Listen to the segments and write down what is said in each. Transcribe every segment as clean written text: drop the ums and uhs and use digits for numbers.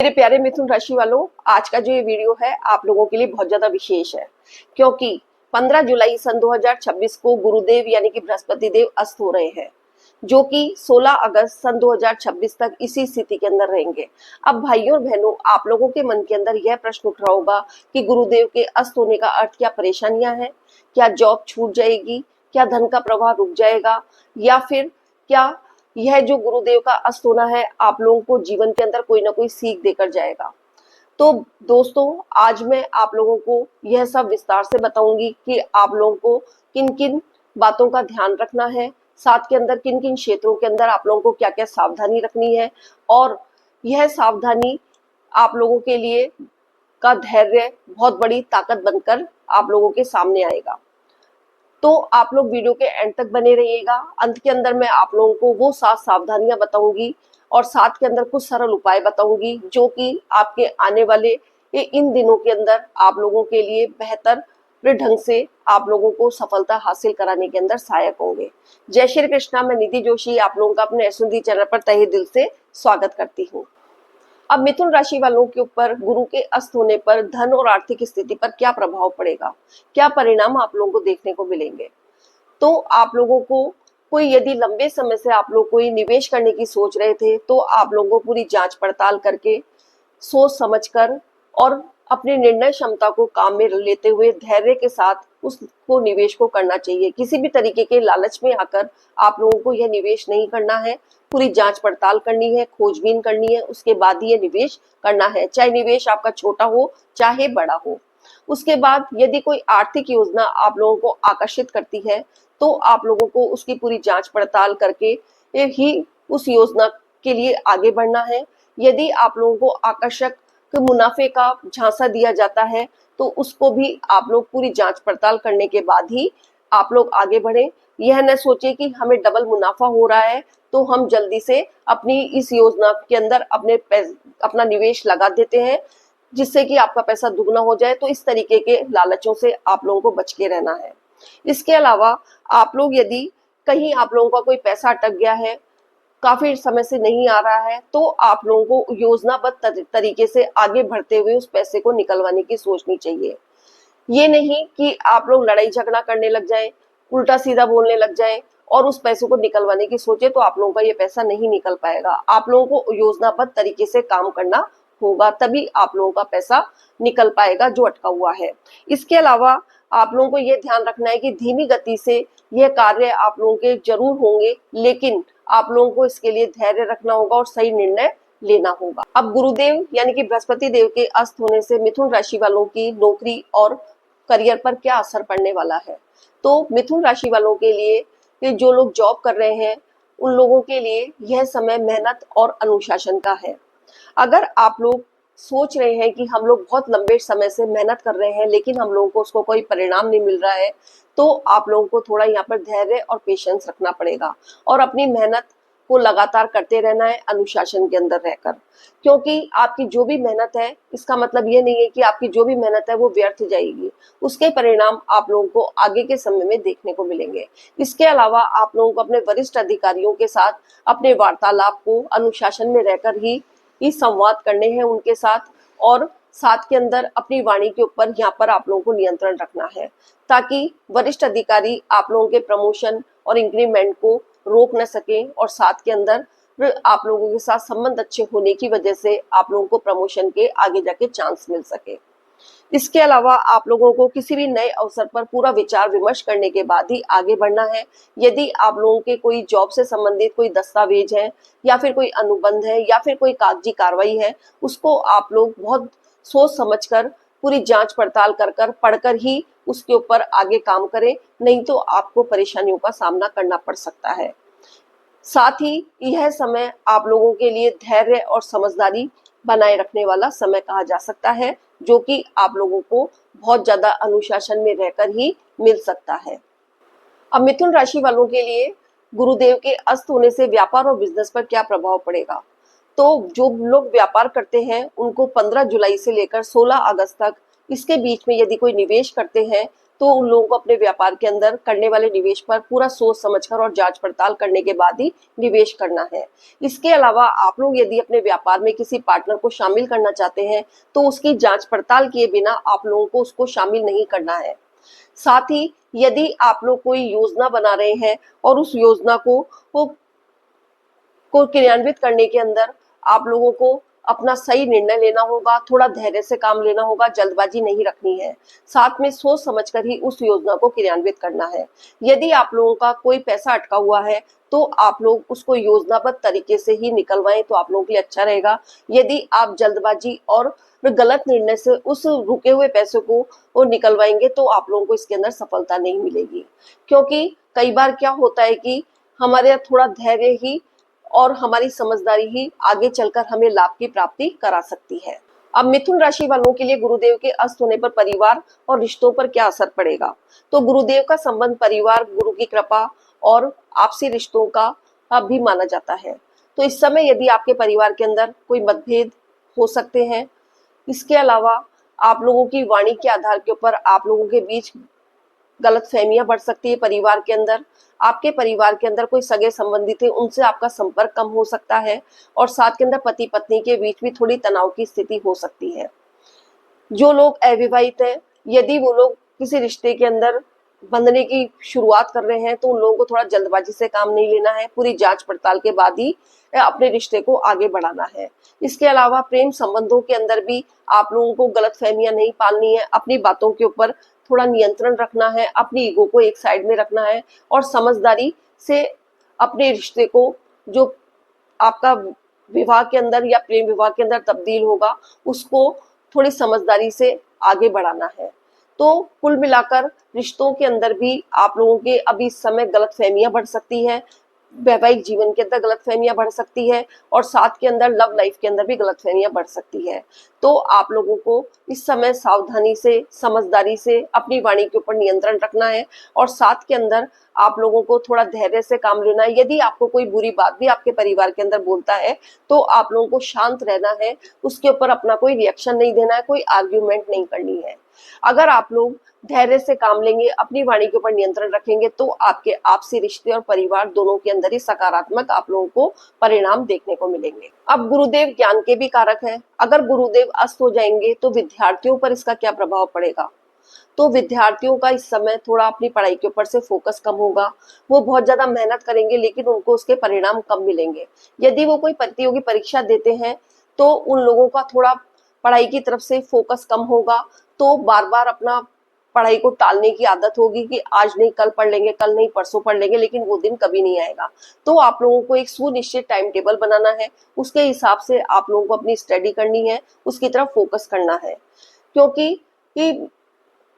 मेरे प्यारे मिथुन राशि वालों, आज का जो ये वीडियो है आप लोगों के लिए बहुत ज्यादा विशेष है, क्योंकि 15 जुलाई सन 2026 को गुरुदेव यानी कि बृहस्पति देव अस्त हो रहे हैं, जो कि 16 अगस्त सन 2026 तक इसी स्थिति के अंदर रहेंगे। अब भाइयों और बहनों, आप लोगों के मन के अंदर यह प्रश्न उठ रहा होगा कि गुरुदेव के अस्त होने का अर्थ क्या परेशानियां हैं, क्या जॉब छूट जाएगी, क्या धन का प्रवाह रुक जाएगा, या फिर क्या यह जो गुरुदेव का अस्त होना है आप लोगों को जीवन के अंदर कोई ना कोई सीख देकर जाएगा। तो दोस्तों, आज मैं आप लोगों को यह सब विस्तार से बताऊंगी कि आप लोगों को किन किन बातों का ध्यान रखना है, साथ के अंदर किन किन क्षेत्रों के अंदर आप लोगों को क्या क्या सावधानी रखनी है, और यह सावधानी आप लोगों के लिए का धैर्य बहुत बड़ी ताकत बनकर आप लोगों के सामने आएगा। तो आप लोग वीडियो के एंड तक बने रहिएगा। अंत के अंदर मैं आप लोगों को वो 7 सावधानियां बताऊंगी और साथ के अंदर कुछ सरल उपाय बताऊंगी, जो कि आपके आने वाले इन दिनों के अंदर आप लोगों के लिए बेहतर ढंग से आप लोगों को सफलता हासिल कराने के अंदर सहायक होंगे। जय श्री कृष्णा। मैं निधि जोशी आप लोगों का अपने एसुंदी चैनल पर तहे दिल से स्वागत करती हूँ। अब मिथुन राशि वालों के ऊपर गुरु के अस्त होने पर धन और आर्थिक स्थिति पर क्या प्रभाव पड़ेगा, क्या परिणाम आप लोगों को देखने को मिलेंगे। तो आप लोगों को कोई यदि लंबे समय से आप लोग कोई निवेश करने की सोच रहे थे, तो आप लोगों को पूरी जांच पड़ताल करके सोच समझकर और अपनी निर्णय क्षमता को काम में लेते हुए धैर्य के साथ उसको निवेश को करना चाहिए। किसी भी तरीके के लालच में आकर आप लोगों को यह निवेश नहीं करना है। पूरी जांच पड़ताल करनी है, खोजबीन करनी है, उसके बाद ही यह निवेश करना है, चाहे निवेश आपका छोटा हो चाहे बड़ा हो। उसके बाद यदि कोई आर्थिक योजना आप लोगों को आकर्षित करती है, तो आप लोगों को उसकी पूरी जांच पड़ताल करके ही उस योजना के लिए आगे बढ़ना है। यदि आप लोगों को आकर्षक मुनाफे का झांसा दिया जाता है, तो उसको भी आप लोग पूरी जांच पड़ताल करने के बाद ही आप लोग आगे बढ़े। यह न सोचे कि हमें डबल मुनाफा हो रहा है तो हम जल्दी से अपनी इस योजना के अंदर अपना निवेश लगा देते हैं, जिससे कि आपका पैसा दुगना हो जाए। तो इस तरीके के लालचों से आप लोगों को बच के रहना है। इसके अलावा आप लोग यदि कहीं आप लोगों का कोई पैसा अटक गया है, काफी समय से नहीं आ रहा है, तो आप लोगों को योजनाबद्ध तरीके से आगे बढ़ते हुए उस पैसे को निकलवाने की सोचनी चाहिए। ये नहीं कि आप लोग लड़ाई झगड़ा करने लग जाएं, उल्टा सीधा बोलने लग जाएं और उस पैसे को निकलवाने की सोचे, तो आप लोगों का ये पैसा नहीं निकल पाएगा। आप लोगों को योजनाबद्ध तरीके से काम करना होगा, तभी आप लोगों का पैसा निकल पाएगा जो अटका हुआ है। इसके अलावा आप लोगों को यह ध्यान रखना है कि धीमी गति से यह कार्य आप लोगों के जरूर होंगे, लेकिन आप लोगों को इसके लिए धैर्य रखना होगा और सही निर्णय लेना होगा। अब गुरुदेव यानी कि बृहस्पति देव के अस्त होने से मिथुन राशि वालों की नौकरी और करियर पर क्या असर पड़ने वाला है। तो मिथुन राशि वालों के लिए, कि जो लोग जॉब कर रहे हैं, उन लोगों के लिए यह समय मेहनत और अनुशासन का है। अगर आप लोग सोच रहे हैं कि हम लोग बहुत लंबे समय से मेहनत कर रहे हैं लेकिन हम लोगों को उसको कोई परिणाम नहीं मिल रहा है, तो आप लोगों को थोड़ा यहाँ पर धैर्य और पेशेंस रखना पड़ेगा और अपनी मेहनत को लगातार करते रहना है अनुशासन के अंदर रहकर। क्योंकि आपकी जो भी मेहनत है, इसका मतलब ये नहीं है कि आपकी जो भी मेहनत है वो व्यर्थ जाएगी। उसके परिणाम आप लोगों को आगे के समय में देखने को मिलेंगे। इसके अलावा आप लोगों को अपने वरिष्ठ अधिकारियों के साथ अपने वार्तालाप को अनुशासन में रहकर ही संवाद करने हैं उनके साथ, और साथ के अंदर अपनी वाणी के ऊपर यहाँ पर आप लोगों को नियंत्रण रखना है, ताकि वरिष्ठ अधिकारी आप लोगों के प्रमोशन और इंक्रीमेंट को रोक न सके, और साथ के अंदर आप लोगों के साथ संबंध अच्छे होने की वजह से आप लोगों को प्रमोशन के आगे जाके चांस मिल सके। इसके अलावा आप लोगों को किसी भी नए अवसर पर पूरा विचार विमर्श करने के बाद ही आगे बढ़ना है। यदि आप लोगों के कोई जॉब से संबंधित कोई दस्तावेज है या फिर कोई अनुबंध है या फिर कोई कागजी कार्रवाई है, उसको आप लोग बहुत सोच समझकर पूरी जांच पड़ताल कर पढ़कर ही उसके ऊपर आगे काम करें, नहीं तो आपको परेशानियों का सामना करना पड़ सकता है। साथ ही यह समय आप लोगों के लिए धैर्य और समझदारी बनाए रखने वाला समय कहा जा सकता है, जो कि आप लोगों को बहुत ज्यादा अनुशासन में रहकर ही मिल सकता है। अब मिथुन राशि वालों के लिए गुरुदेव के अस्त होने से व्यापार और बिजनेस पर क्या प्रभाव पड़ेगा। तो जो लोग व्यापार करते हैं उनको 15 जुलाई से लेकर 16 अगस्त तक इसके बीच में यदि कोई निवेश करते हैं, तो उन लोगों को अपने व्यापार के अंदर करने वाले निवेश पर पूरा सोच समझकर और जांच पड़ताल करने के बाद ही निवेश करना है। इसके अलावा आप लोग यदि अपने व्यापार में किसी पार्टनर को शामिल करना चाहते हैं तो उसकी जांच पड़ताल किए बिना आप लोगों को उसको शामिल नहीं करना है। साथ ही यदि आप लोग कोई योजना बना रहे हैं और उस योजना को क्रियान्वित करने के अंदर आप लोगों को अपना सही निर्णय लेना होगा, थोड़ा धैर्य से काम लेना होगा, जल्दबाजी नहीं रखनी है। साथ में सोच समझकर ही उस योजना को क्रियान्वित करना है। यदि आप लोगों का कोई पैसा अटका हुआ है तो आप लोग उसको योजनाबद्ध तरीके से ही निकलवाएं तो आप लोगों के लिए अच्छा रहेगा। यदि आप जल्दबाजी और गलत निर्णय से उस रुके हुए पैसे को वो निकलवाएंगे तो आप लोगों को इसके अंदर सफलता नहीं मिलेगी, क्योंकि कई बार क्या होता है कि हमारे थोड़ा धैर्य ही और हमारी समझदारी ही आगे चलकर हमें लाभ की प्राप्ति करा सकती है। अब मिथुन राशि वालों के लिए गुरुदेव के अस्त होने पर परिवार और रिश्तों पर क्या असर पड़ेगा? तो गुरुदेव का संबंध परिवार, गुरु की कृपा और आपसी रिश्तों का भी माना जाता है। तो इस समय यदि आपके परिवार के अंदर कोई मतभेद हो सकते हैं, इसके अलावा आप लोगों की वाणी के आधार के ऊपर आप लोगों के बीच गलतफहमियां बढ़ सकती है। परिवार के अंदर आपके परिवार के अंदर कोई सगे संबंधी थे, उनसे आपका संपर्क कम हो सकता है और साथ के अंदर पति पत्नी के बीच भी थोड़ी तनाव की स्थिति हो सकती है। जो लोग अविवाहित हैं, यदि वो लोग किसी रिश्ते के अंदर बंधने की शुरुआत कर रहे हैं तो उन लोगों को थोड़ा जल्दबाजी से काम नहीं लेना है, पूरी जांच पड़ताल के बाद ही अपने रिश्ते को आगे बढ़ाना है। इसके अलावा प्रेम संबंधों के अंदर भी आप लोगों को गलतफहमियां नहीं पालनी है, अपनी बातों के ऊपर थोड़ा नियंत्रण रखना है, अपनी ईगो को एक साइड में रखना है और समझदारी से अपने रिश्ते को, जो आपका विवाह के अंदर या प्रेम विवाह के अंदर तब्दील होगा, उसको थोड़ी समझदारी से आगे बढ़ाना है। तो कुल मिलाकर रिश्तों के अंदर भी आप लोगों के अभी इस समय गलतफहमियां बढ़ सकती है, वैवाहिक जीवन के अंदर गलतफहमियां बढ़ सकती है और साथ के अंदर लव लाइफ के अंदर भी गलतफहमियां बढ़ सकती है। तो आप लोगों को इस समय सावधानी से, समझदारी से अपनी वाणी के ऊपर नियंत्रण रखना है और साथ के अंदर आप लोगों को थोड़ा धैर्य से काम लेना है। यदि आपको कोई बुरी बात भी आपके परिवार के अंदर बोलता है तो आप लोगों को शांत रहना है, उसके ऊपर अपना कोई रिएक्शन नहीं देना है, कोई आर्ग्यूमेंट नहीं करनी है। अगर आप लोग धैर्य से काम लेंगे, अपनी वाणी के ऊपर नियंत्रण रखेंगे तो आपके आपसी रिश्ते और परिवार दोनों के अंदर ही सकारात्मक आप लोगों को परिणाम देखने को मिलेंगे। अब गुरुदेव ज्ञान के भी कारक हैं। अगर गुरुदेव अस्त हो जाएंगे तो विद्यार्थियों पर इसका क्या प्रभाव पड़ेगा? तो विद्यार्थियों का इस समय थोड़ा अपनी पढ़ाई के ऊपर से फोकस कम होगा। वो बहुत ज्यादा मेहनत करेंगे लेकिन उनको उसके परिणाम कम मिलेंगे। यदि वो कोई प्रतियोगी परीक्षा देते हैं तो उन लोगों का थोड़ा पढ़ाई की तरफ से फोकस कम होगा, तो बार बार अपना पढ़ाई को टालने की आदत होगी कि आज नहीं कल पढ़ लेंगे, कल नहीं परसों पढ़ लेंगे, लेकिन वो दिन कभी नहीं आएगा। तो आप लोगों को एक सुनिश्चित टाइम टेबल बनाना है, उसके हिसाब से आप लोगों को अपनी स्टडी करनी है, उसकी तरफ फोकस करना है। क्योंकि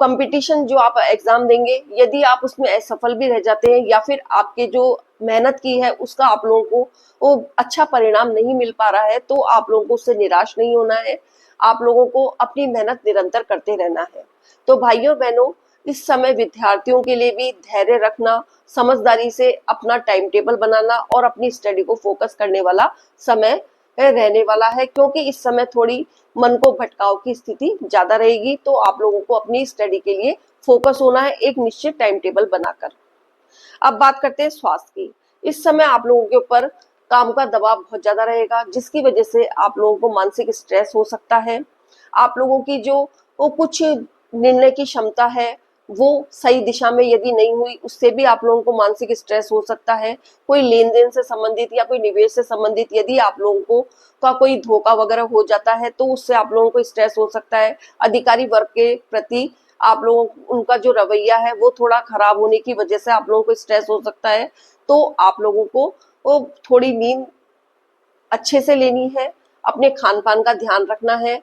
कंपटीशन जो आप एग्जाम देंगे, यदि आप उसमें असफल भी रह जाते हैं या फिर आपके जो मेहनत की है उसका आप लोगों को वो अच्छा परिणाम नहीं मिल पा रहा है, तो आप लोगों को उससे निराश नहीं होना है। आप लोगों को अपनी मेहनत निरंतर करते रहना है। तो भाइयों बहनों, इस समय विद्यार्थियों के लिए भी धैर्य रखना, समझदारी से अपना टाइम टेबल बनाना और अपनी स्टडी को फोकस करने वाला समय रहने वाला है, क्योंकि इस समय थोड़ी मन को भटकाव की स्थिति ज्यादा रहेगी। तो आप लोगों को अपनी स्टडी के लिए फोकस होना है एक निश्चित टाइम टेबल बनाकर। अब बात करते हैं स्वास्थ्य की। इस समय आप लोगों के ऊपर काम का दबाव बहुत ज्यादा रहेगा, जिसकी वजह से आप लोगों को मानसिक स्ट्रेस हो सकता है। आप लोगों की जो वो कुछ निर्णय की क्षमता है वो सही दिशा में यदि नहीं हुई, उससे भी आप लोगों को मानसिक स्ट्रेस हो सकता है। कोई लेन देन से संबंधित या कोई निवेश से संबंधित यदि आप लोगों को का कोई धोखा वगैरह हो जाता है तो उससे आप लोगों को स्ट्रेस हो सकता है। अधिकारी वर्ग के प्रति आप लोगों उनका जो रवैया है वो थोड़ा खराब होने की वजह से आप लोगों को स्ट्रेस हो सकता है। तो आप लोगों को वो थोड़ी नींद अच्छे से लेनी है, अपने खान पान का ध्यान रखना है,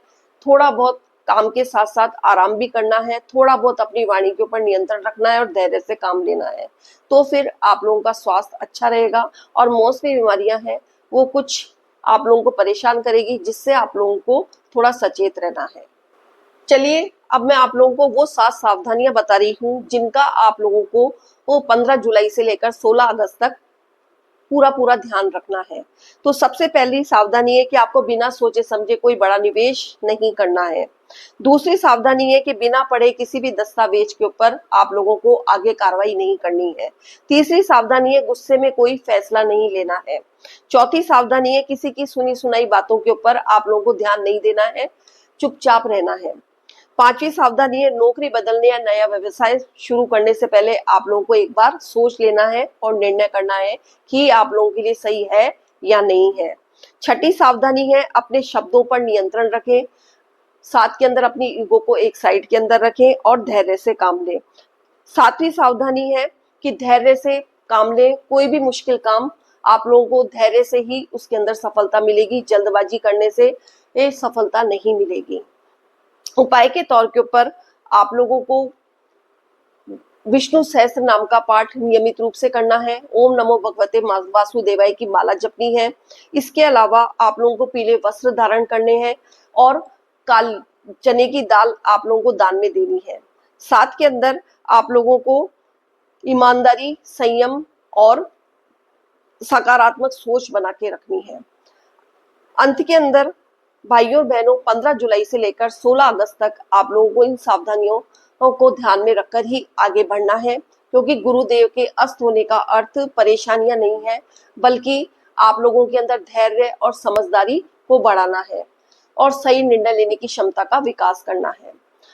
थोड़ा बहुत काम के साथ साथ आराम भी करना है, थोड़ा बहुत अपनी वाणी के ऊपर नियंत्रण रखना है और धैर्य से काम लेना है। तो फिर आप लोगों का स्वास्थ्य अच्छा रहेगा और मौसमी बीमारियां हैं वो कुछ आप लोगों को परेशान करेगी, जिससे आप लोगों को थोड़ा सचेत रहना है। चलिए अब मैं आप लोगों को वो 7 सावधानियां बता रही हूँ जिनका आप लोगों को वो 15 जुलाई से लेकर 16 अगस्त तक पूरा ध्यान रखना है। तो सबसे पहली सावधानी है कि आपको बिना सोचे समझे कोई बड़ा निवेश नहीं करना है। दूसरी सावधानी है कि बिना पढ़े किसी भी दस्तावेज के ऊपर आप लोगों को आगे कार्रवाई नहीं करनी है। तीसरी सावधानी है गुस्से में कोई फैसला नहीं लेना है। चौथी सावधानी है किसी की सुनी सुनाई बातों के ऊपर आप लोगों को ध्यान नहीं देना है, चुपचाप रहना है। पांचवी सावधानी है नौकरी बदलने या नया व्यवसाय शुरू करने से पहले आप लोगों को एक बार सोच लेना है और निर्णय करना है कि आप लोगों के लिए सही है या नहीं है। छठी सावधानी है अपने शब्दों पर नियंत्रण रखें, साथ के अंदर अपनी ईगो को एक साइड के अंदर रखें और धैर्य से काम लें। सातवीं सावधानी है कि धैर्य से काम लें, कोई भी मुश्किल काम आप लोगों को धैर्य से ही उसके अंदर सफलता मिलेगी, जल्दबाजी करने से ये सफलता नहीं मिलेगी। उपाय के तौर के ऊपर आप लोगों को विष्णु सहस्त्र नाम का पाठ नियमित रूप से करना है। ओम नमो भगवते वासुदेवाय की माला जपनी है। इसके अलावा आप लोगों को पीले वस्त्र धारण करने हैं और काली चने की दाल आप लोगों को दान में देनी है। साथ के अंदर आप लोगों को ईमानदारी, संयम और सकारात्मक सोच बना के रखनी है। अंत के अंदर भाइयों और बहनों, 15 जुलाई से लेकर 16 अगस्त तक आप लोगों को इन सावधानियों को ध्यान में रखकर ही आगे बढ़ना है, क्योंकि गुरुदेव के अस्त होने का अर्थ परेशानियां नहीं है, बल्कि आप लोगों के अंदर धैर्य और समझदारी को बढ़ाना है और सही निर्णय लेने की क्षमता का विकास करना है।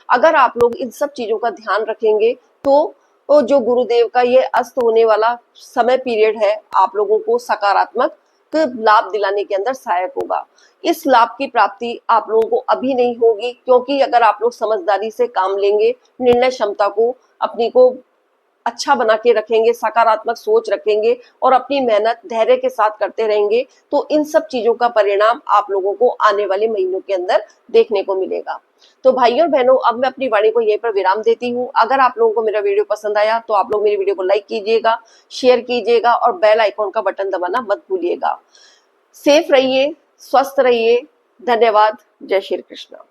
अगर आप लोग इन सब चीजों का ध्यान रखेंगे तो जो गुरुदेव का ये अस्त होने वाला समय पीरियड है आप लोगों को सकारात्मक लाभ दिलाने के अंदर सहायक होगा। इस लाभ की प्राप्ति आप लोगों को अभी नहीं होगी, क्योंकि अगर आप लोग समझदारी से काम लेंगे, निर्णय क्षमता को अपनी को अच्छा बना के रखेंगे, सकारात्मक सोच रखेंगे और अपनी मेहनत धैर्य के साथ करते रहेंगे, तो इन सब चीजों का परिणाम आप लोगों को आने वाले महीनों के अंदर देखने को मिलेगा। तो भाइयों और बहनों, अब मैं अपनी वाणी को यहीं पर विराम देती हूँ। अगर आप लोगों को मेरा वीडियो पसंद आया तो आप लोग मेरी वीडियो को लाइक कीजिएगा, शेयर कीजिएगा और बेल आइकॉन का बटन दबाना मत भूलिएगा। सेफ रहिए, स्वस्थ रहिए। धन्यवाद। जय श्री कृष्ण।